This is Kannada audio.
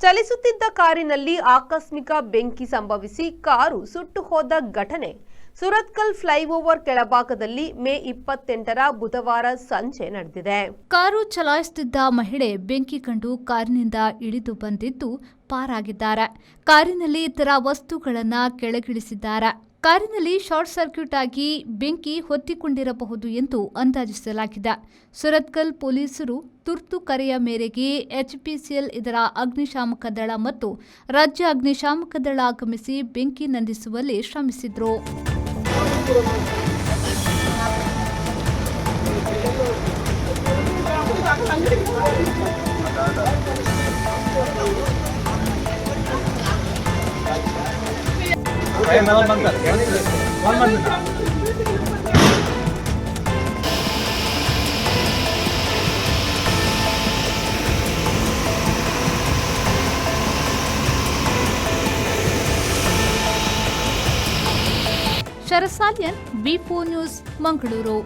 ಚಲಿಸುತ್ತಿದ್ದ ಕಾರಿನಲ್ಲಿ ಆಕಸ್ಮಿಕ ಬೆಂಕಿ ಸಂಭವಿಸಿ ಕಾರು ಸುಟ್ಟು ಹೋದ ಘಟನೆ ಸುರತ್ಕಲ್ ಫ್ಲೈಓವರ್ ಕೆಳಭಾಗದಲ್ಲಿ ಮೇ 28ರ ಬುಧವಾರ ಸಂಜೆ ನಡೆದಿದೆ. ಕಾರು ಚಲಾಯಿಸುತ್ತಿದ್ದ ಮಹಿಳೆ ಬೆಂಕಿ ಕಂಡು ಕಾರಿನಿಂದ ಇಳಿದು ಬಂದಿದ್ದು ಪಾರಾಗಿದ್ದಾರೆ. ಕಾರಿನಲ್ಲಿ ಇತರ ವಸ್ತುಗಳನ್ನು ಕೆಳಗಿಳಿಸಿದ್ದಾರೆ. ಕಾರಿನಲ್ಲಿ ಶಾರ್ಟ್ ಸರ್ಕ್ಯೂಟ್ ಆಗಿ ಬೆಂಕಿ ಹೊತ್ತಿಕೊಂಡಿರಬಹುದು ಎಂದು ಅಂದಾಜಿಸಲಾಗಿದೆ. ಸುರತ್ಕಲ್ ಪೊಲೀಸರು ತುರ್ತು ಕರೆಯ ಮೇರೆಗೆ ಎಚ್ಪಿಸಿಎಲ್ ಇದರ ಅಗ್ನಿಶಾಮಕ ದಳ ಮತ್ತು ರಾಜ್ಯ ಅಗ್ನಿಶಾಮಕ ದಳ ಆಗಮಿಸಿ ಬೆಂಕಿ ನಂದಿಸುವಲ್ಲಿ ಶ್ರಮಿಸಿದ್ರು. ಶರಸಾಲಿಯನ್ B4 ನ್ಯೂಸ್ ಮಂಗಳೂರು.